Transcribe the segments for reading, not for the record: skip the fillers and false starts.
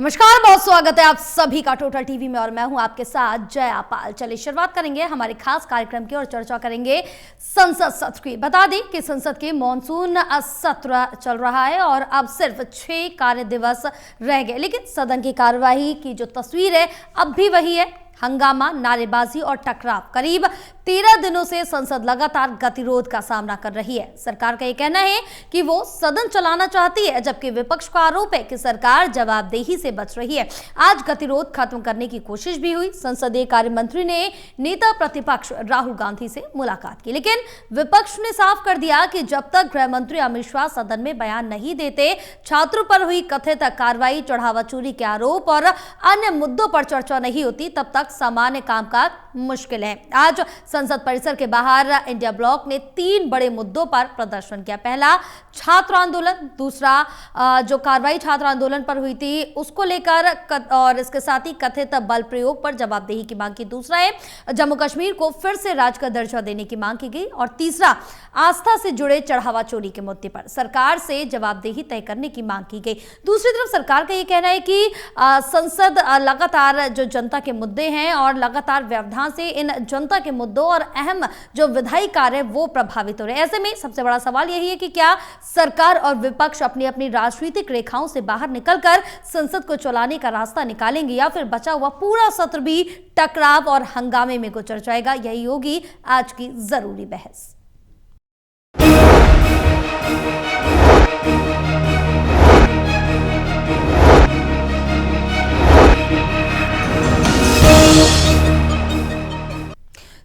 नमस्कार, बहुत स्वागत है आप सभी का टोटल टीवी में और मैं हूं आपके साथ जया पाल। चलिए शुरुआत करेंगे हमारे खास कार्यक्रम की और चर्चा करेंगे संसद सत्र की। बता दें कि संसद के मॉनसून सत्र चल रहा है और अब सिर्फ 6 कार्य दिवस रह गए, लेकिन सदन की कार्यवाही की जो तस्वीर है अब भी वही है। हंगामा, नारेबाजी और टकराव। करीब 13 दिनों से संसद लगातार गतिरोध का सामना कर रही है। सरकार का यह कहना है कि वो सदन चलाना चाहती है, जबकि विपक्ष का आरोप है कि सरकार जवाबदेही से बच रही है। आज गतिरोध खत्म करने की कोशिश भी हुई। संसदीय कार्य मंत्री ने नेता प्रतिपक्ष राहुल गांधी से मुलाकात की, लेकिन विपक्ष ने साफ कर दिया कि जब तक गृह मंत्री अमित शाह सदन में बयान नहीं देते, छात्रों पर हुई कथित कार्रवाई, चढ़ावा चोरी के आरोप और अन्य मुद्दों पर चर्चा नहीं होती, तब तक सामान्य कामकाज मुश्किल है। आज संसद परिसर के बाहर इंडिया ब्लॉक ने 3 बड़े मुद्दों पर प्रदर्शन किया। पहला, छात्र आंदोलन। दूसरा, जो कार्रवाई छात्र आंदोलन पर हुई थी उसको लेकर और इसके साथ ही कथित बल प्रयोग पर जवाबदेही की मांग की। दूसरा है जम्मू कश्मीर को फिर से राज्य का दर्जा देने की मांग की गई। और तीसरा, आस्था से जुड़े चढ़ावा चोरी के मुद्दे पर सरकार से जवाबदेही तय करने की मांग की गई। दूसरी तरफ सरकार का यह कहना है कि संसद लगातार जो जनता के मुद्दे हैं और लगातार व्यवधान से इन जनता के मुद्दों और अहम जो विधायी कार्य वो प्रभावित हो रहे हैं। ऐसे में सबसे बड़ा सवाल यही है कि क्या सरकार और विपक्ष अपनी अपनी राजनीतिक रेखाओं से बाहर निकलकर संसद को चलाने का रास्ता निकालेंगे या फिर बचा हुआ पूरा सत्र भी टकराव और हंगामे में गुजर जाएगा। यही होगी आज की जरूरी बहस।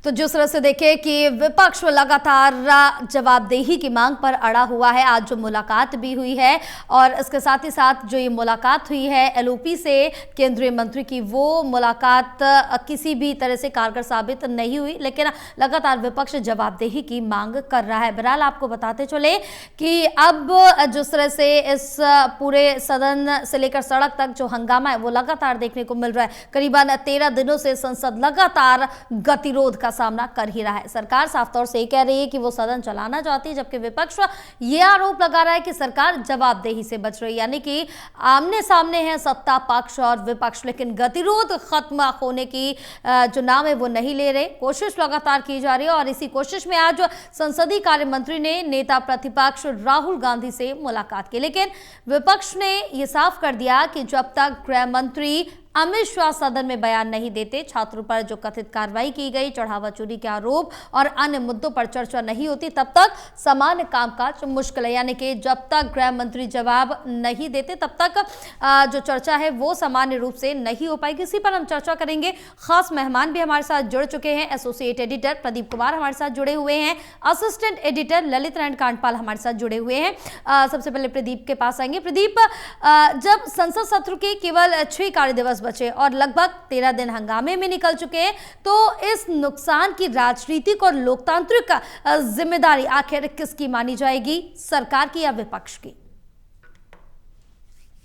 तो जिस तरह से देखें कि विपक्ष लगातार जवाबदेही की मांग पर अड़ा हुआ है। आज जो मुलाकात भी हुई है और इसके साथ ही साथ जो ये मुलाकात हुई है एलओपी से केंद्रीय मंत्री की, वो मुलाकात किसी भी तरह से कारगर साबित नहीं हुई, लेकिन लगातार विपक्ष जवाबदेही की मांग कर रहा है। बहरहाल आपको बताते चले कि अब जिस तरह से इस पूरे सदन से लेकर सड़क तक जो हंगामा है वो लगातार देखने को मिल रहा है। करीबन 13 दिनों से संसद लगातार गतिरोध का सामना कर ही रहा है। सरकार साफ तौर से कह रही है कि वो सदन चलाना चाहती है, जबकि विपक्ष ये आरोप लगा रहा है कि सरकार जवाबदेही से बच रही है, यानी कि आमने सामने है सत्ता पक्ष और विपक्ष, लेकिन गतिरोध खत्म होने की जो नाम है वो नहीं ले रहे। कोशिश लगातार की जा रही है और इसी कोशिश में आज संसदीय कार्य मंत्री ने नेता प्रतिपक्ष राहुल गांधी से मुलाकात की, लेकिन विपक्ष ने यह साफ कर दिया कि जब तक गृह मंत्री अमित शाह सदन में बयान नहीं देते, छात्रों पर जो कथित कार्रवाई की गई, चढ़ावा चोरी के आरोप और अन्य मुद्दों पर चर्चा नहीं होती, तब तक सामान्य कामकाज मुश्किल है। यानी कि जब तक गृह मंत्री जवाब नहीं देते तब तक जो चर्चा है वो सामान्य रूप से नहीं हो पाएगी। इसी पर हम चर्चा करेंगे। खास मेहमान भी हमारे साथ जुड़ चुके हैं। एसोसिएट एडिटर प्रदीप कुमार हमारे साथ जुड़े हुए हैं, असिस्टेंट एडिटर ललित नारायण कांडपाल हमारे साथ जुड़े हुए हैं। सबसे पहले प्रदीप के पास आएंगे। प्रदीप, जब संसद सत्र के केवल 6 कार्य दिवस बचे और लगभग 13 दिन हंगामे में निकल चुके हैं, तो इस नुकसान की राजनीतिक और लोकतांत्रिक जिम्मेदारी आखिर किसकी मानी जाएगी, सरकार की या विपक्ष की?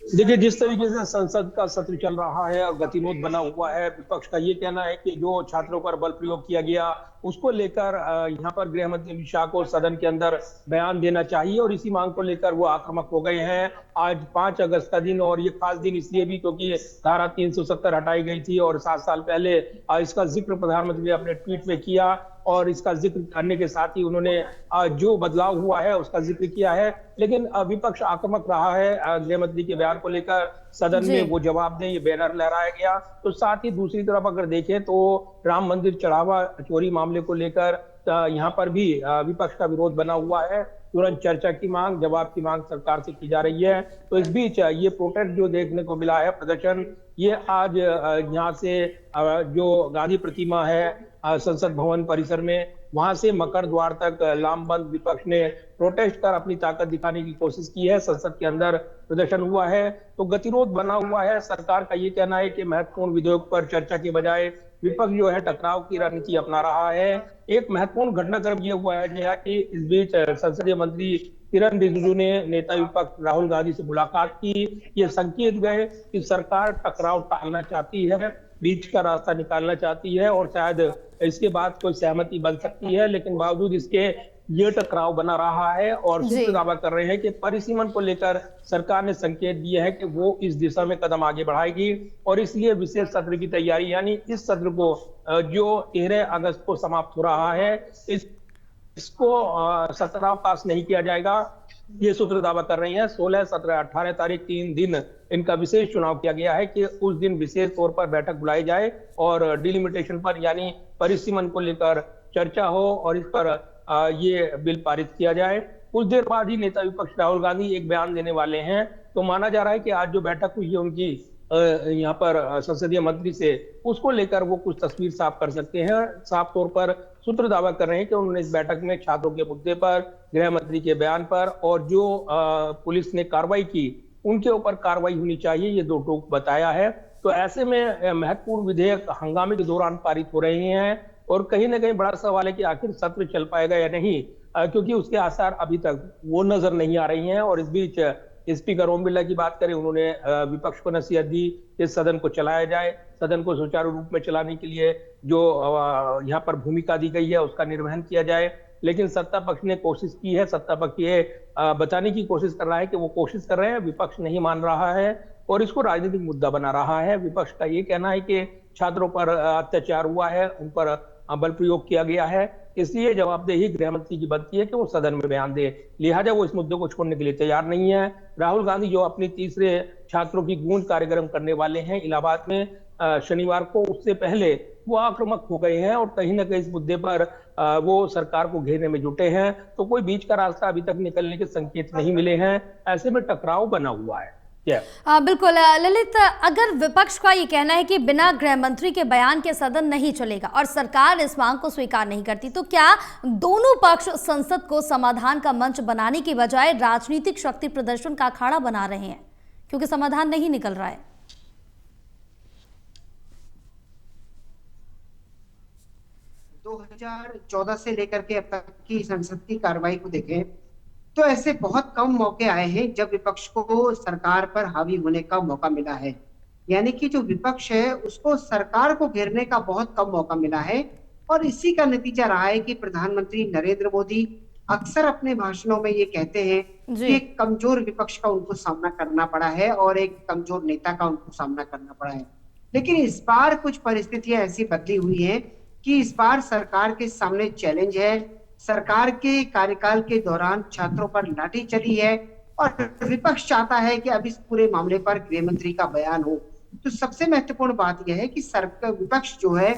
देखिए, जिस तरीके से संसद का सत्र चल रहा है और गतिरोध बना हुआ है, विपक्ष का ये कहना है कि जो छात्रों पर बल प्रयोग किया गया उसको लेकर यहाँ पर गृह मंत्री अमित शाह को सदन के अंदर बयान देना चाहिए और इसी मांग को लेकर वो आक्रामक हो गए हैं। आज 5 अगस्त का दिन, और ये खास दिन इसलिए भी क्योंकि धारा 370 हटाई गई थी और 7 साल पहले इसका जिक्र प्रधानमंत्री ने अपने ट्वीट में किया और इसका जिक्र करने के साथ ही उन्होंने जो बदलाव हुआ है उसका जिक्र किया है। लेकिन विपक्ष आक्रामक रहा है गृह मंत्री के बयान को लेकर। सदन में वो जवाब दें, ये बैनर लहराया गया। तो साथ ही दूसरी तरफ अगर देखें तो राम मंदिर चढ़ावा चोरी मामले को लेकर यहाँ पर भी विपक्ष का विरोध बना हुआ है। तुरंत चर्चा की मांग, जवाब की मांग सरकार से की जा रही है। तो इस बीच ये प्रोटेस्ट जो देखने को मिला है, प्रदर्शन, ये आज यहाँ से जो गांधी प्रतिमा है संसद भवन परिसर में, वहां से मकर द्वार तक लामबंद विपक्ष ने प्रोटेस्ट कर अपनी ताकत दिखाने की कोशिश की है। संसद के अंदर प्रदर्शन हुआ है, तो गतिरोध बना हुआ है। सरकार का ये कहना है कि महत्वपूर्ण विधेयक पर चर्चा के बजाय विपक्ष जो है टकराव की रणनीति अपना रहा है। एक महत्वपूर्ण घटनाक्रम ये हुआ है कि इस बीच संसदीय मंत्री किरण रिजिजू ने नेता विपक्ष राहुल गांधी से मुलाकात की। ये संकेत गए कि सरकार टकराव टालना चाहती है, बीच का रास्ता निकालना चाहती है और शायद इसके बाद कोई सहमति बन सकती है। लेकिन बावजूद इसके ये टकराव बना रहा है और जी। सूत्र दावा कर रहे हैं कि परिसीमन को लेकर सरकार ने संकेत दिए हैं कि वो इस दिशा में कदम आगे बढ़ाएगी और इसलिए विशेष सत्र की तैयारी, यानी इस सत्र को जो 13 अगस्त को समाप्त हो रहा है, इसको सत्रह पास नहीं किया जाएगा। ये सूत्र दावा कर रही हैं। 16, 17, 18 तारीख 3 दिन इनका विशेष चुनाव किया गया है कि उस दिन विशेष तौर पर बैठक बुलाई जाए और डिलिमिटेशन पर यानी परिसीमन को लेकर चर्चा हो और इस पर ये बिल पारित किया जाए। कुछ देर बाद ही नेता विपक्ष राहुल गांधी एक बयान देने वाले हैं। तो माना जा रहा है कि आज जो बैठक हुई है उनकी यहाँ पर संसदीय मंत्री से, उसको लेकर वो कुछ तस्वीर साफ कर सकते हैं। साफ तौर पर सूत्र दावा कर रहे हैं कि उन्होंने इस बैठक में छात्रों के मुद्दे पर, गृह मंत्री के बयान पर और जो पुलिस ने कार्रवाई की उनके ऊपर कार्रवाई होनी चाहिए, ये दो टोक बताया है। तो ऐसे में महत्वपूर्ण विधेयक हंगामे के दौरान पारित हो रहे हैं और कहीं ना कहीं बड़ा सवाल है कि आखिर सत्र चल पाएगा या नहीं, क्योंकि उसके आसार अभी तक वो नजर नहीं आ रही हैं। और इस बीच स्पीकर ओम बिरला की बात करें, उन्होंने विपक्ष को नसीहत दी कि सदन को चलाया जाए, सदन को सुचारू रूप में चलाने के लिए जो यहाँ पर भूमिका दी गई है उसका निर्वहन किया जाए। लेकिन सत्ता पक्ष ने कोशिश की है, सत्ता पक्ष ये बताने की कोशिश कर रहा है कि वो कोशिश कर रहे हैं, विपक्ष नहीं मान रहा है और इसको राजनीतिक मुद्दा बना रहा है। विपक्ष का ये कहना है कि छात्रों पर अत्याचार हुआ है, उन पर बल प्रयोग किया गया है, इसलिए जवाबदेही गृह मंत्री की बनती है कि वो सदन में बयान दे। लिहाजा वो इस मुद्दे को छोड़ने के लिए तैयार नहीं है। राहुल गांधी जो अपनी तीसरे छात्रों की गूंज कार्यक्रम करने वाले हैं इलाहाबाद में शनिवार को, उससे पहले वो आक्रामक हो गए हैं और कहीं ना कहीं इस मुद्दे पर वो सरकार को घेरने में जुटे हैं। तो कोई बीच का रास्ता अभी तक निकलने के संकेत नहीं मिले हैं। ऐसे में टकराव बना हुआ है। बिल्कुल ललित, अगर विपक्ष का ये कहना है कि बिना गृह मंत्री के बयान के सदन नहीं चलेगा और सरकार इस मांग को स्वीकार नहीं करती, तो क्या दोनों पक्ष संसद को समाधान का मंच बनाने की बजाय राजनीतिक शक्ति प्रदर्शन का अखाड़ा बना रहे हैं, क्योंकि समाधान नहीं निकल रहा है? 2014 से लेकर के अब तक की संसद की कार्रवाई को देखें तो ऐसे बहुत कम मौके आए हैं जब विपक्ष को सरकार पर हावी होने का मौका मिला है। यानी कि जो विपक्ष है उसको सरकार को घेरने का बहुत कम मौका मिला है और इसी का नतीजा रहा है कि प्रधानमंत्री नरेंद्र मोदी अक्सर अपने भाषणों में ये कहते हैं कि एक कमजोर विपक्ष का उनको सामना करना पड़ा है और एक कमजोर नेता का उनको सामना करना पड़ा है। लेकिन इस बार कुछ परिस्थितियां ऐसी बदली हुई हैं कि इस बार सरकार के सामने चैलेंज है। सरकार के कार्यकाल के दौरान छात्रों पर लाठी चली है और विपक्ष चाहता है कि अब इस पूरे मामले पर गृह मंत्री का बयान हो। तो सबसे महत्वपूर्ण बात यह है कि सरकार विपक्ष जो है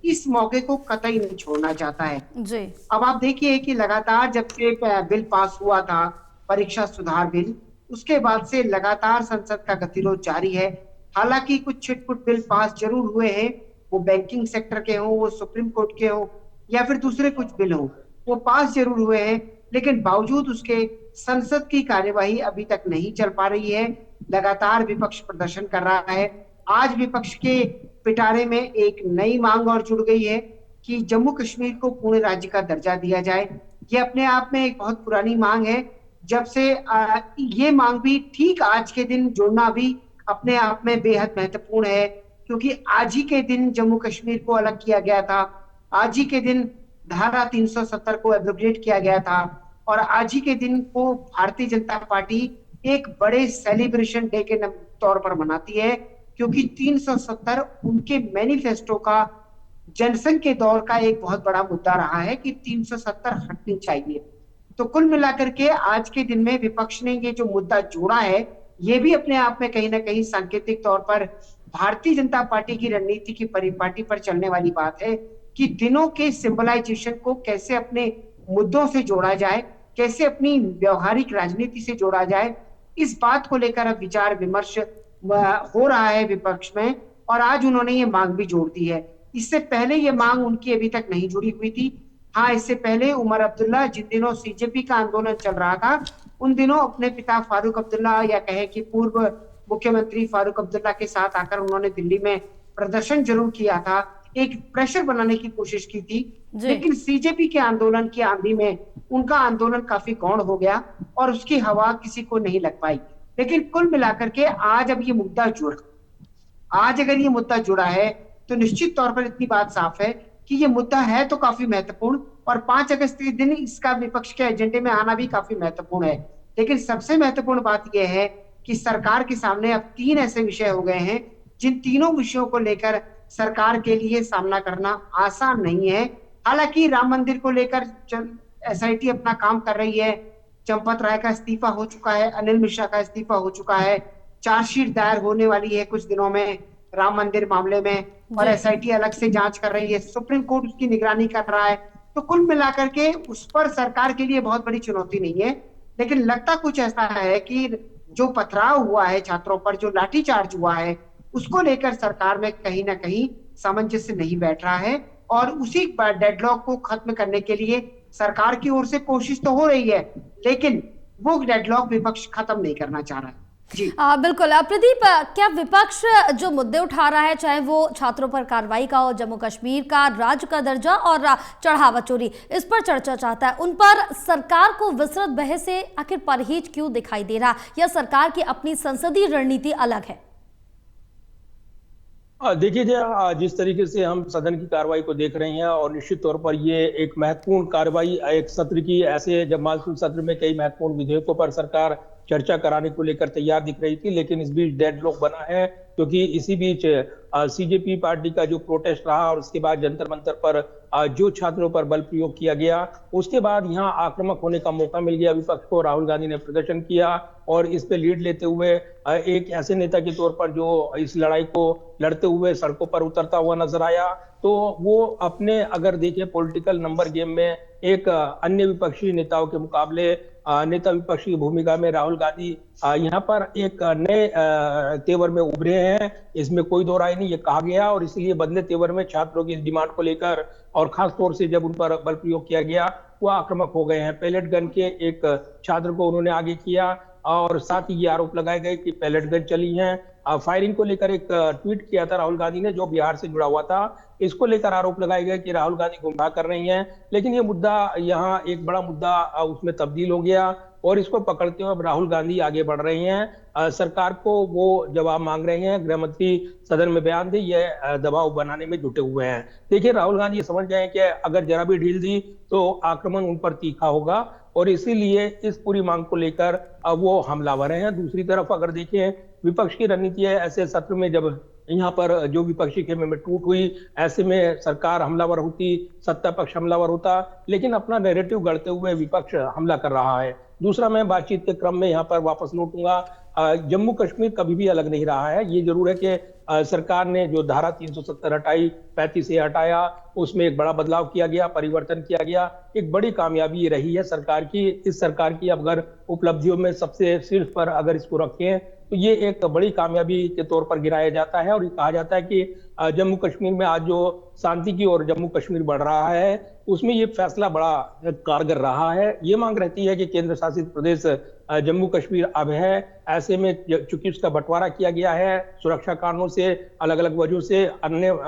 इस मौके को कतई नहीं छोड़ना चाहता है जी। अब आप देखिए कि लगातार जब से बिल पास हुआ था, परीक्षा सुधार बिल, उसके बाद से लगातार संसद का गतिरोध जारी है। हालांकि कुछ छिटपुट बिल पास जरूर हुए हैं, वो बैंकिंग सेक्टर के हों, वो सुप्रीम कोर्ट के हों या फिर दूसरे कुछ बिल हों, वो पास जरूर हुए हैं, लेकिन बावजूद उसके संसद की कार्यवाही अभी तक नहीं चल पा रही है। लगातार विपक्ष प्रदर्शन कर रहा है। आज विपक्ष के पिटारे में एक नई मांग और जुड़ गई है कि जम्मू कश्मीर को पूर्ण राज्य का दर्जा दिया जाए। ये अपने आप में एक बहुत पुरानी मांग है। जब से ये मांग भी ठीक आज के दिन जोड़ना भी अपने आप में बेहद महत्वपूर्ण है, क्योंकि आज ही के दिन जम्मू कश्मीर को अलग किया गया था, आज ही के दिन धारा 370 को एब्रोगेट किया गया था और आज ही के दिन को भारतीय जनता पार्टी एक बड़े सेलिब्रेशन डे के तौर पर मनाती है, क्योंकि 370 उनके मैनिफेस्टो का जनसंघ के दौर का एक बहुत बड़ा मुद्दा रहा है कि 370 हटनी चाहिए। तो कुल मिलाकर के आज के दिन में विपक्ष ने ये जो मुद्दा जोड़ा है, ये भी अपने आप में कहीं ना कहीं सांकेतिक तौर पर भारतीय जनता पार्टी की रणनीति की परिपाटी पर चलने वाली बात है कि दिनों के सिंबलाइजेशन को कैसे अपने मुद्दों से जोड़ा जाए, कैसे अपनी व्यवहारिक राजनीति से जोड़ा जाए, इस बात को लेकर अब विचार विमर्श हो रहा है विपक्ष में। और आज उन्होंने ये मांग भी जोड़ दी है। इससे पहले ये मांग उनकी अभी तक नहीं जुड़ी हुई थी। हाँ, इससे पहले उमर अब्दुल्ला, जिन दिनों सीजेपी का आंदोलन चल रहा था, उन दिनों अपने पिता फारूक अब्दुल्ला या कहे कि पूर्व मुख्यमंत्री फारूक अब्दुल्ला के साथ आकर उन्होंने दिल्ली में प्रदर्शन जरूर किया था, एक प्रेशर बनाने की कोशिश की थी। लेकिन सीजेपी के आंदोलन की आंधी में उनका आंदोलन काफी गौण हो गया और उसकी हवा किसी को नहीं लग पाई। लेकिन कुल मिलाकर के आज अब ये मुद्दा जुड़ा, आज अगर ये मुद्दा जुड़ा है तो निश्चित तौर पर इतनी बात साफ है कि ये मुद्दा है तो काफी महत्वपूर्ण, और 5 अगस्त के दिन इसका विपक्ष के एजेंडे में आना भी काफी महत्वपूर्ण है। लेकिन सबसे महत्वपूर्ण बात यह है कि सरकार के सामने अब 3 ऐसे विषय हो गए हैं जिन तीनों विषयों को लेकर सरकार के लिए सामना करना आसान नहीं है। हालांकि राम मंदिर को लेकर एसआईटी अपना काम कर रही है, चंपत राय का इस्तीफा हो चुका है, अनिल मिश्रा का इस्तीफा हो चुका है, चार्जशीट दायर होने वाली है कुछ दिनों में राम मंदिर मामले में, और एसआईटी अलग से जांच कर रही है, सुप्रीम कोर्ट उसकी निगरानी कर रहा है। तो कुल मिलाकर के उस पर सरकार के लिए बहुत बड़ी चुनौती नहीं है। लेकिन लगता कुछ ऐसा है कि जो पथराव हुआ है छात्रों पर, जो लाठीचार्ज हुआ है, उसको लेकर सरकार में कहीं ना कहीं सामंजस्य नहीं बैठ रहा है, और उसी डेडलॉक को खत्म करने के लिए सरकार की ओर से कोशिश तो हो रही है, लेकिन वो डेडलॉक विपक्ष खत्म नहीं करना चाह रहा है। जी बिल्कुल। प्रदीप, क्या विपक्ष जो मुद्दे उठा रहा है, चाहे वो छात्रों पर कार्रवाई का हो, जम्मू कश्मीर का राज्य का दर्जा और चढ़ावा चोरी, इस पर चर्चा चाहता है, उन पर सरकार को विस्तृत बहस से आखिर परहेज क्यों दिखाई दे रहा, या सरकार की अपनी संसदीय रणनीति अलग है? देखिए, जिस तरीके से हम सदन की कार्रवाई को देख रहे हैं, और निश्चित तौर पर ये एक महत्वपूर्ण कार्रवाई एक सत्र की, ऐसे जब मानसून सत्र में कई महत्वपूर्ण विधेयकों पर सरकार चर्चा कराने को लेकर तैयार दिख रही थी, लेकिन इस बीच डेडलॉक बना है, क्योंकि इसी बीच सीजेपी पार्टी का जो प्रोटेस्ट रहा और उसके बाद जंतर मंतर पर जो छात्रों पर बल प्रयोग किया गया, उसके बाद यहाँ आक्रामक होने का मौका मिल गया विपक्ष को। राहुल गांधी ने प्रदर्शन किया और इस पे लीड लेते हुए एक ऐसे नेता के तौर पर जो इस लड़ाई को लड़ते हुए सड़कों पर उतरता हुआ नजर आया। तो वो अपने, अगर देखें पॉलिटिकल नंबर गेम में, एक अन्य विपक्षी नेताओं के मुकाबले नेता विपक्ष की भूमिका में राहुल गांधी यहाँ पर एक नए तेवर में उभरे हैं, इसमें कोई दो राय नहीं, ये कहा गया। और इसलिए बदले तेवर में छात्रों की इस डिमांड को लेकर, और खास तौर से जब उन पर बल प्रयोग किया गया, वो आक्रामक हो गए हैं। पैलेट गन के एक छात्र को उन्होंने आगे किया, और साथ ही ये आरोप लगाए गए कि पैलेट गन चली हैं। फायरिंग को लेकर एक ट्वीट किया था राहुल गांधी ने, जो बिहार से जुड़ा हुआ था। इसको लेकर आरोप लगाए गए कि राहुल गांधी गुमराह कर रही हैं। लेकिन ये मुद्दा यहाँ एक बड़ा मुद्दा उसमें तब्दील हो गया, और इसको पकड़ते हुए अब राहुल गांधी आगे बढ़ रहे हैं। सरकार को वो जवाब मांग रहे हैं, गृह मंत्री सदन में बयान दे, ये दबाव बनाने में जुटे हुए हैं। देखिए, राहुल गांधी ये समझ गए कि अगर जरा भी ढील दी तो आक्रमण उन पर तीखा होगा, और इसीलिए इस पूरी मांग को लेकर अब वो हमलावर हैं। दूसरी तरफ अगर देखें, विपक्ष की रणनीति है, ऐसे सत्र में जब यहाँ पर जो विपक्षी खेमे में टूट हुई, ऐसे में सरकार हमलावर होती, सत्ता पक्ष हमलावर होता, लेकिन अपना नैरेटिव गढ़ते हुए विपक्ष हमला कर रहा है। दूसरा, मैं बातचीत के क्रम में यहाँ पर वापस लौटूंगा, जम्मू कश्मीर कभी भी अलग नहीं रहा है। ये जरूर है कि सरकार ने जो धारा 370 हटाई, 35 से हटाया, उसमें एक बड़ा बदलाव किया गया, परिवर्तन किया गया। एक बड़ी कामयाबी रही है सरकार की। इस सरकार की अगर उपलब्धियों में सबसे शीर्ष पर अगर इसको रखें तो ये एक बड़ी कामयाबी के तौर पर गिनाया जाता है, और ये कहा जाता है कि जम्मू कश्मीर में आज जो शांति की ओर जम्मू कश्मीर बढ़ रहा है, उसमें ये फैसला बड़ा कारगर रहा है। ये मांग रहती है कि केंद्र शासित प्रदेश जम्मू कश्मीर अब है। ऐसे में चूंकि उसका बंटवारा किया गया है सुरक्षा कारणों से, अलग अलग वजहों से, अन्य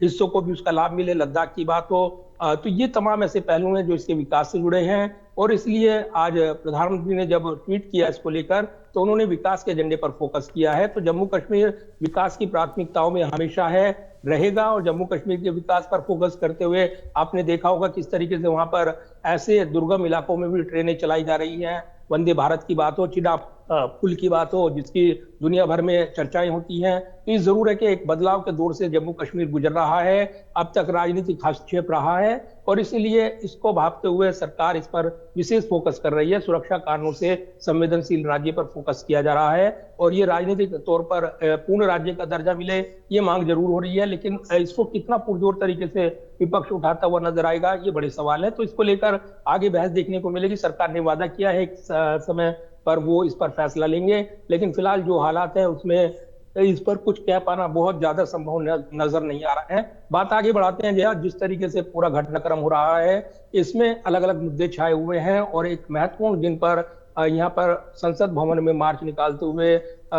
हिस्सों को भी उसका लाभ मिले, लद्दाख की बात हो, तो ये तमाम ऐसे पहलू हैं जो इसके विकास से जुड़े हैं। और इसलिए आज प्रधानमंत्री ने जब ट्वीट किया इसको लेकर, तो उन्होंने विकास के एजेंडे पर फोकस किया है। तो जम्मू कश्मीर विकास की प्राथमिकताओं में हमेशा है, रहेगा। और जम्मू कश्मीर के विकास पर फोकस करते हुए आपने देखा होगा किस तरीके से वहां पर ऐसे दुर्गम इलाकों में भी ट्रेनें चलाई जा रही हैं। वंदे भारत की बात हो, चिड़ा पुल की बात हो, जिसकी दुनिया भर में चर्चाएं होती हैं। तो ये जरूर है कि एक बदलाव के दौर से जम्मू कश्मीर गुजर रहा है। अब तक राजनीतिक हस्तक्षेप रहा है, और इसलिए इसको भांपते हुए सरकार इस पर विशेष फोकस कर रही है। सुरक्षा कारणों से संवेदनशील राज्य पर फोकस किया जा रहा है, और ये राजनीतिक तौर पर पूर्ण राज्य का दर्जा मिले, ये मांग जरूर हो रही है। लेकिन इसको कितना पुरजोर तरीके से विपक्ष उठाता हुआ नजर आएगा, ये बड़े सवाल है। तो इसको लेकर आगे बहस देखने को मिलेगी। सरकार ने वादा किया है एक समय पर वो इस पर फैसला लेंगे, लेकिन फिलहाल जो हालात है उसमें इस पर कुछ कह पाना बहुत ज्यादा संभव नजर नहीं आ रहा है। बात आगे बढ़ाते हैं। जिस तरीके से पूरा घटनाक्रम हो रहा है, इसमें अलग अलग मुद्दे छाए हुए हैं, और एक महत्वपूर्ण दिन पर यहाँ पर संसद भवन में मार्च निकालते हुए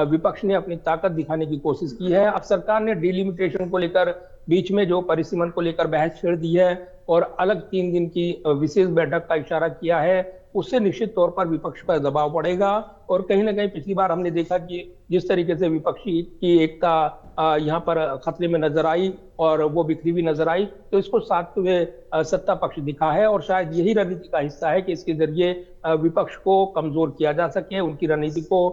विपक्ष ने अपनी ताकत दिखाने की कोशिश की है। अब सरकार ने डिलिमिटेशन को लेकर, बीच में जो परिसीमन को लेकर बहस छेड़ दी है, और अलग 3 दिन की विशेष बैठक का इशारा किया है। उससे निश्चित तौर पर विपक्ष पर दबाव पड़ेगा, और कहीं ना कहीं पिछली बार हमने देखा कि जिस तरीके से विपक्षी की एकता यहाँ पर खतरे में नजर आई और वो बिखरी हुई नजर आई। तो इसको साथ में सत्ता पक्ष दिखा है और शायद यही रणनीति का हिस्सा है कि इसके जरिए विपक्ष को कमजोर किया जा सके, उनकी रणनीति को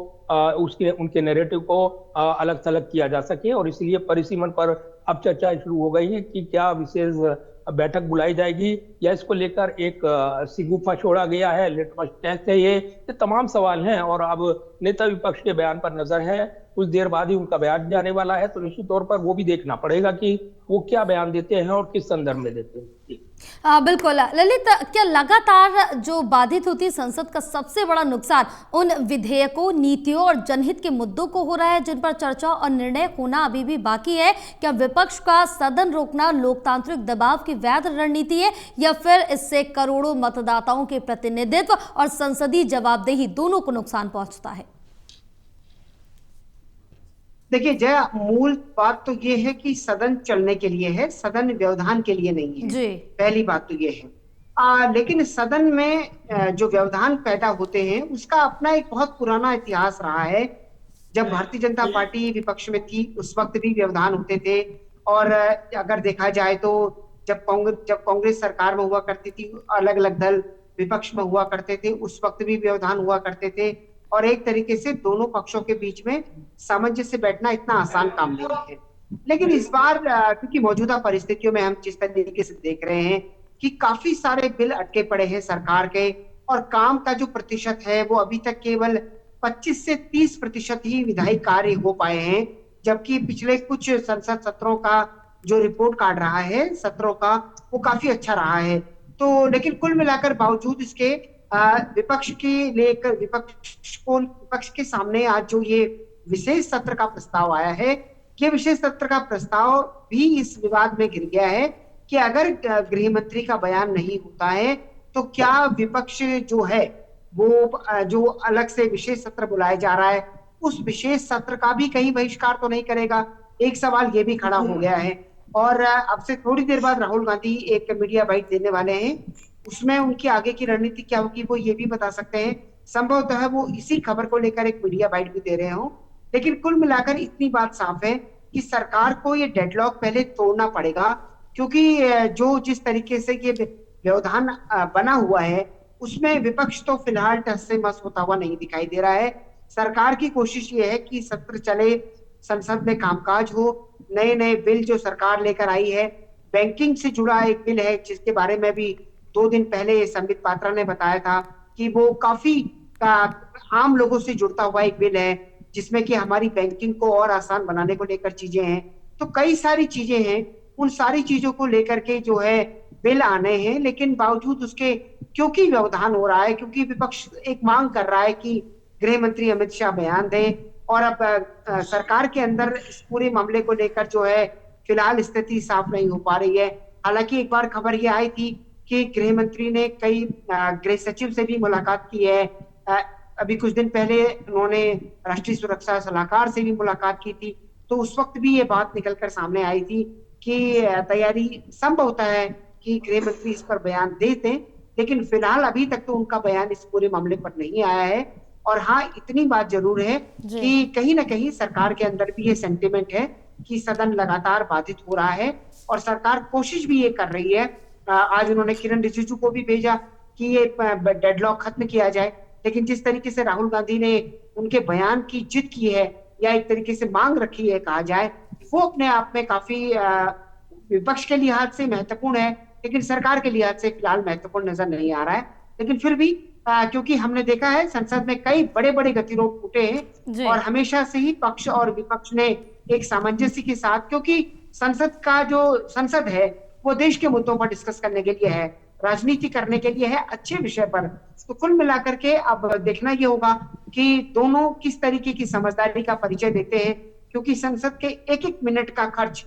उनके नैरेटिव को अलग थलग किया जा सके। और इसलिए परिसीमन पर अब चर्चा शुरू हो गई है कि क्या विशेष बैठक बुलाई जाएगी या इसको लेकर एक सिगुफा छोड़ा गया है, लिटमस टेस्ट है। ये तमाम सवाल हैं और अब नेता विपक्ष के बयान पर नजर है। कुछ देर बाद ही उनका बयान जाने वाला है, तो निश्चित तौर पर वो भी देखना पड़ेगा कि वो क्या बयान देते हैं और किस संदर्भ में देते हैं। बिल्कुल ललित, क्या लगातार जो बाधित होती है संसद का सबसे बड़ा नुकसान उन विधेयकों, नीतियों और जनहित के मुद्दों को हो रहा है जिन पर चर्चा और निर्णय होना अभी भी बाकी है? क्या विपक्ष का सदन रोकना लोकतांत्रिक दबाव की वैध रणनीति है या फिर इससे करोड़ों मतदाताओं के प्रतिनिधित्व और संसदीय जवाबदेही दोनों को नुकसान पहुंचता है? देखिए जय, मूल बात तो ये है कि सदन चलने के लिए है, सदन व्यवधान के लिए नहीं है जी। पहली बात तो ये है। लेकिन सदन में जो व्यवधान पैदा होते हैं उसका अपना एक बहुत पुराना इतिहास रहा है। जब भारतीय जनता पार्टी विपक्ष में थी उस वक्त भी व्यवधान होते थे। और अगर देखा जाए तो जब कांग्रेस सरकार में हुआ करती थी, अलग अलग दल विपक्ष में हुआ करते थे, उस वक्त भी व्यवधान हुआ करते थे। और एक तरीके से दोनों पक्षों के बीच में सामंजस्य से बैठना इतना आसान काम नहीं है। लेकिन इस बार क्योंकि मौजूदा परिस्थितियों में हम जिस तरीके से देख रहे हैं कि काफी सारे बिल अटके पड़े हैं सरकार के और काम का जो प्रतिशत है वो अभी तक केवल 25 से 30% ही विधायी कार्य हो पाए हैं, जबकि पिछले कुछ संसद सत्रों का जो रिपोर्ट कार्ड रहा है सत्रों का वो काफी अच्छा रहा है। तो लेकिन कुल मिलाकर बावजूद इसके विपक्ष के सामने आज जो ये विशेष सत्र का प्रस्ताव आया है, ये विशेष सत्र का प्रस्ताव भी इस विवाद में घिर गया है कि अगर गृह मंत्री का बयान नहीं होता है तो क्या विपक्ष जो है वो जो अलग से विशेष सत्र बुलाया जा रहा है उस विशेष सत्र का भी कहीं बहिष्कार तो नहीं करेगा। एक सवाल ये भी खड़ा हो गया है। और अब से थोड़ी देर बाद राहुल गांधी एक मीडिया बाइट देने वाले हैं, उसमें उनकी आगे की रणनीति क्या होगी वो ये भी बता सकते हैं। संभवतः है वो इसी खबर को लेकर एक मीडिया बाइट भी दे रहे हो। लेकिन कुल मिलाकर इतनी बात साफ है कि सरकार को ये डेडलॉक पहले तोड़ना पड़ेगा, क्योंकि जो जिस तरीके से ये व्यवधान बना हुआ है उसमें विपक्ष तो फिलहाल टस से मस होता हुआ नहीं दिखाई दे रहा है। सरकार की कोशिश ये है कि सत्र चले, संसद में कामकाज हो, नए नए बिल जो सरकार लेकर आई है। बैंकिंग से जुड़ा एक बिल है जिसके बारे में भी 2 दिन पहले संबित पात्रा ने बताया था कि वो काफी आम लोगों से जुड़ता हुआ एक बिल है जिसमें कि हमारी बैंकिंग को और आसान बनाने को लेकर चीजें हैं। तो कई सारी चीजें हैं, उन सारी चीजों को लेकर के जो है बिल आने हैं। लेकिन बावजूद उसके क्योंकि व्यवधान हो रहा है, क्योंकि विपक्ष एक मांग कर रहा है कि गृह मंत्री अमित शाह बयान दें और अब सरकार के अंदर इस पूरे मामले को लेकर जो है फिलहाल स्थिति साफ नहीं हो पा रही है। हालांकि एक बार खबर ये आई थी कि गृह मंत्री ने कई गृह सचिव से भी मुलाकात की है। अभी कुछ दिन पहले उन्होंने राष्ट्रीय सुरक्षा सलाहकार से भी मुलाकात की थी। तो उस वक्त भी ये बात निकलकर सामने आई थी कि तैयारी संभवतः है कि गृह मंत्री इस पर बयान देते, लेकिन फिलहाल अभी तक तो उनका बयान इस पूरे मामले पर नहीं आया है। और हाँ, इतनी बात जरूर है कि कहीं ना कहीं सरकार के अंदर भी ये सेंटिमेंट है कि सदन लगातार बाधित हो रहा है और सरकार कोशिश भी ये कर रही है। आज उन्होंने किरण रिजिजू को भी भेजा कि ये डेडलॉक खत्म किया जाए, लेकिन जिस तरीके से राहुल गांधी ने उनके बयान की जिद की है या एक तरीके से मांग रखी है कहा जाए, वो अपने आप में काफी विपक्ष के लिहाज से महत्वपूर्ण है, लेकिन सरकार के लिहाज से फिलहाल महत्वपूर्ण नजर नहीं आ रहा है। लेकिन फिर भी क्योंकि हमने देखा है संसद में कई बड़े बड़े गतिरोध टूटे हैं और हमेशा से ही पक्ष और विपक्ष ने एक सामंजस्य के साथ, क्योंकि संसद है वो देश के मुद्दों पर डिस्कस करने के लिए है, राजनीति करने के लिए है, अच्छे विषय पर। तो कुल मिलाकर के अब देखना ये होगा कि दोनों किस तरीके की समझदारी का परिचय देते हैं, क्योंकि संसद के एक एक मिनट का खर्च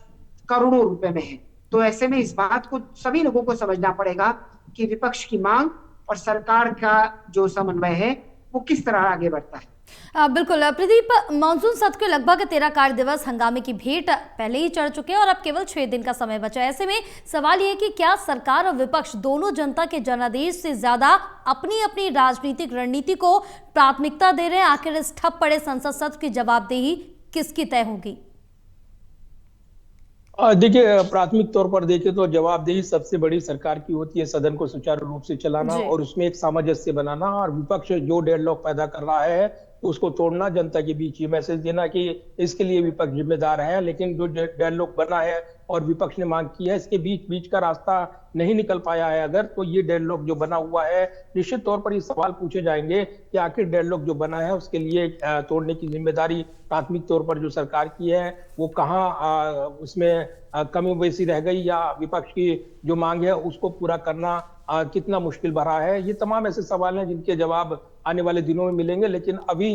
करोड़ों रुपए में है। तो ऐसे में इस बात को सभी लोगों को समझना पड़ेगा कि विपक्ष की मांग और सरकार का जो समन्वय है वो किस तरह आगे बढ़ता है। बिल्कुल प्रदीप, मानसून सत्र के लगभग 13 कार्य दिवस हंगामे की भेंट पहले ही चढ़ चुके हैं और अब केवल 6 दिन का समय बचा है। ऐसे में सवाल यह है कि क्या सरकार और विपक्ष दोनों जनता के जनादेश से ज्यादा अपनी अपनी राजनीतिक रणनीति को प्राथमिकता दे रहे हैं? आखिर इस ठप पड़े संसद सत्र की जवाबदेही किसकी तय होगी? देखिए, प्राथमिक तौर पर देखें तो जवाबदेही सबसे बड़ी सरकार की होती है, सदन को सुचारू रूप से चलाना जी। और उसमें एक सामंजस्य बनाना, और विपक्ष जो डेडलॉक पैदा कर रहा है उसको तोड़ना, जनता के बीच ये मैसेज देना कि इसके लिए विपक्ष जिम्मेदार है। लेकिन जो डेडलॉक बना है और विपक्ष ने मांग की है, इसके बीच बीच का रास्ता नहीं निकल पाया है अगर, तो ये डेडलॉक जो बना हुआ है, निश्चित तौर पर ये सवाल पूछे जाएंगे कि आखिर डेडलॉक जो बना है उसके लिए तोड़ने की जिम्मेदारी प्राथमिक तौर पर जो सरकार की है, वो कहाँ उसमें कमी बेसी रह गई, या विपक्ष की जो मांग है उसको पूरा करना कितना मुश्किल भरा है। ये तमाम ऐसे सवाल हैं जिनके जवाब आने वाले दिनों में मिलेंगे। लेकिन अभी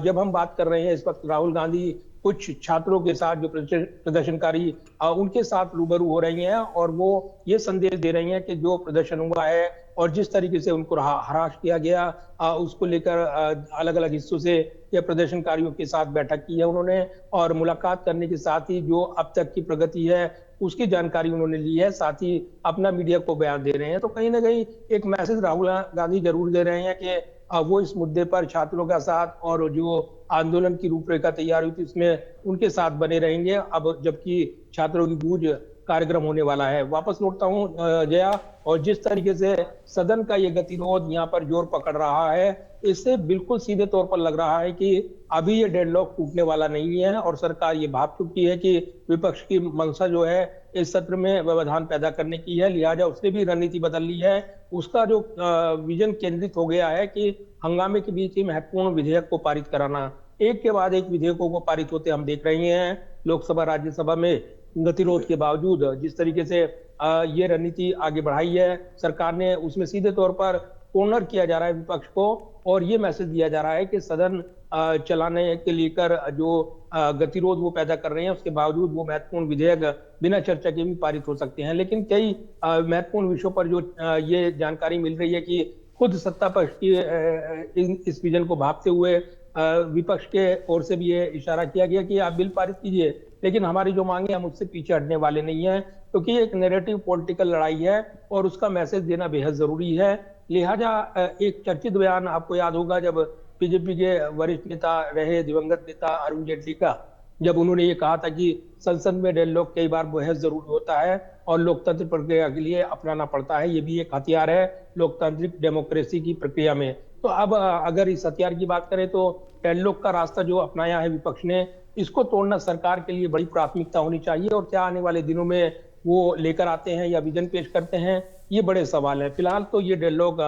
जब हम बात कर रहे हैं, इस वक्त राहुल गांधी कुछ छात्रों के साथ, जो प्रदर्शनकारी उनके साथ रूबरू हो रही हैं, और वो ये संदेश दे रही हैं कि जो प्रदर्शन हुआ है और जिस तरीके से उनको हरास किया गया, उसको लेकर अलग अलग हिस्सों से ये प्रदर्शनकारियों के साथ बैठक की है उन्होंने, और मुलाकात करने के साथ ही जो अब तक की प्रगति है उसकी जानकारी उन्होंने ली है, साथ ही अपना मीडिया को बयान दे रहे हैं। तो कहीं ना कहीं एक मैसेज राहुल गांधी जरूर दे रहे हैं कि वो इस मुद्दे पर छात्रों का साथ और जो आंदोलन की रूपरेखा तैयार हुई थी उसमें उनके साथ बने रहेंगे, अब जबकि छात्रों की गूंज कार्यक्रम होने वाला है। वापस लौटता हूं जया, और जिस तरीके से सदन का ये गतिरोध यहाँ पर जोर पकड़ रहा है, इससे बिल्कुल सीधे तौर पर लग रहा है कि अभी ये डेडलॉक टूटने वाला नहीं है, और सरकार ये भाप चुकी है कि विपक्ष की मंशा जो है इस सत्र में व्यवधान पैदा करने की है, लिहाजा उसने भी रणनीति बदल ली है। उसका जो विजन केंद्रित हो गया है कि हंगामे के बीच ही महत्वपूर्ण विधेयक को पारित कराना, एक के बाद एक विधेयकों को पारित होते हम देख रहे हैं लोकसभा राज्यसभा में। गतिरोध के बावजूद जिस तरीके से ये रणनीति आगे बढ़ाई है सरकार ने, उसमें सीधे तौर पर कॉर्नर किया जा रहा है विपक्ष को, और ये मैसेज दिया जा रहा है कि सदन चलाने के लेकर जो गतिरोध वो पैदा कर रहे हैं, उसके बावजूद वो महत्वपूर्ण विधेयक बिना चर्चा के भी पारित हो सकते हैं। लेकिन कई महत्वपूर्ण विषयों पर जो ये जानकारी मिल रही है कि खुद सत्ता पक्ष की इस विजन को भांपते हुए विपक्ष के ओर से भी ये इशारा किया गया कि आप बिल पारित कीजिए, लेकिन हमारी जो मांगे हम उससे पीछे हटने वाले नहीं हैं, क्योंकि एक नैरेटिव पॉलिटिकल लड़ाई है और उसका मैसेज देना बेहद जरूरी है। लिहाजा एक चर्चित बयान आपको याद होगा, जब बीजेपी के वरिष्ठ नेता रहे दिवंगत नेता अरुण जेटली का, जब उन्होंने ये कहा था कि संसद में डेडलॉक कई बार बेहद जरूरी होता है और लोकतंत्र प्रक्रिया के लिए अपनाना पड़ता है, ये भी एक हथियार है लोकतांत्रिक डेमोक्रेसी की प्रक्रिया में। तो अब अगर इस हथियार की बात करें तो डेडलॉक का रास्ता जो अपनाया है विपक्ष ने, इसको तोड़ना सरकार के लिए बड़ी प्राथमिकता होनी चाहिए, और क्या आने वाले दिनों में वो लेकर आते हैं या विजन पेश करते हैं, ये बड़े सवाल है। फिलहाल तो ये डेडलॉक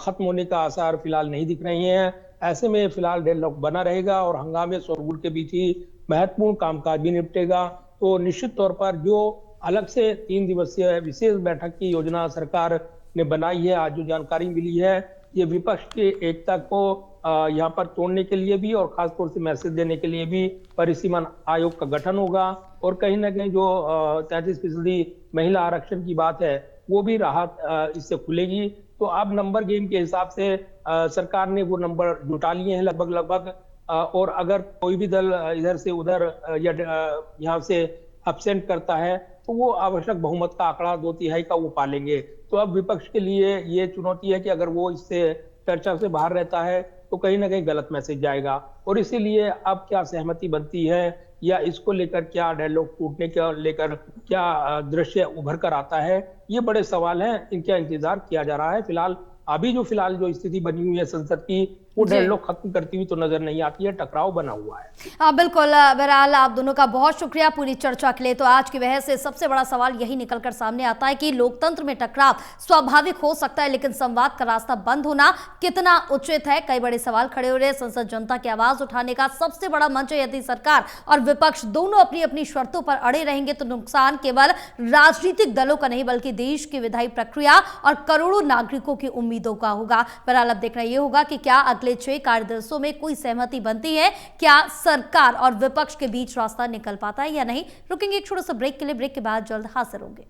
खत्म होने का आसार फिलहाल नहीं दिख रहे हैं। ऐसे में फिलहाल डेडलॉक बना रहेगा और हंगामे शोरगुल के बीच ही महत्वपूर्ण कामकाज भी निपटेगा। तो निश्चित तौर पर जो अलग से 3 दिवसीय विशेष बैठक की योजना सरकार ने बनाई है, आज जो जानकारी मिली है, ये विपक्ष की एकता को यहाँ पर तोड़ने के लिए भी और खासतौर से मैसेज देने के लिए भी परिसीमन आयोग का गठन होगा, और कहीं ना कहीं जो 33% महिला आरक्षण की बात है वो भी राहत इससे खुलेगी। तो अब नंबर गेम के हिसाब से सरकार ने वो नंबर जुटा लिए हैं लगभग, और अगर कोई भी दल इधर से उधर या यहाँ से अब्सेंट करता है तो वो आवश्यक बहुमत का आंकड़ा 2/3 का वो पालेंगे। तो अब विपक्ष के लिए ये चुनौती है कि अगर वो इससे चर्चा से बाहर रहता है तो कहीं ना कहीं गलत मैसेज जाएगा, और इसीलिए अब क्या सहमति बनती है या इसको लेकर क्या डेडलॉक टूटने के लेकर क्या दृश्य उभर कर आता है, ये बड़े सवाल हैं, इनका इंतजार किया जा रहा है। फिलहाल जो स्थिति बनी हुई है संसद की, वो डेडलॉक खत्म करती हुई तो नजर नहीं आती है, टकराव बना हुआ है। हाँ बिल्कुल, बहरहाल आप दोनों का बहुत शुक्रिया पूरी चर्चा के लिए। तो आज की बहस से सबसे बड़ा सवाल यही निकलकर सामने आता है कि लोकतंत्र में टकराव स्वाभाविक हो सकता है, लेकिन संवाद का रास्ता बंद होना कितना उचित है। कई बड़े सवाल खड़े हो रहे हैं। संसद जनता की आवाज उठाने का सबसे बड़ा मंच है। यदि सरकार और विपक्ष दोनों अपनी अपनी शर्तों पर अड़े रहेंगे तो नुकसान केवल राजनीतिक दलों का नहीं बल्कि देश की विधायी प्रक्रिया और करोड़ों नागरिकों की उम्मीदों का होगा। बहरहाल अब देखना यह होगा कि क्या अगले 6 कार्यदिवसों में कोई सहमति बनती है, क्या सरकार और विपक्ष के बीच रास्ता निकल पाता है या नहीं। रुकेंगे एक छोटा सा ब्रेक के लिए, ब्रेक के बाद जल्द हाजिर होंगे।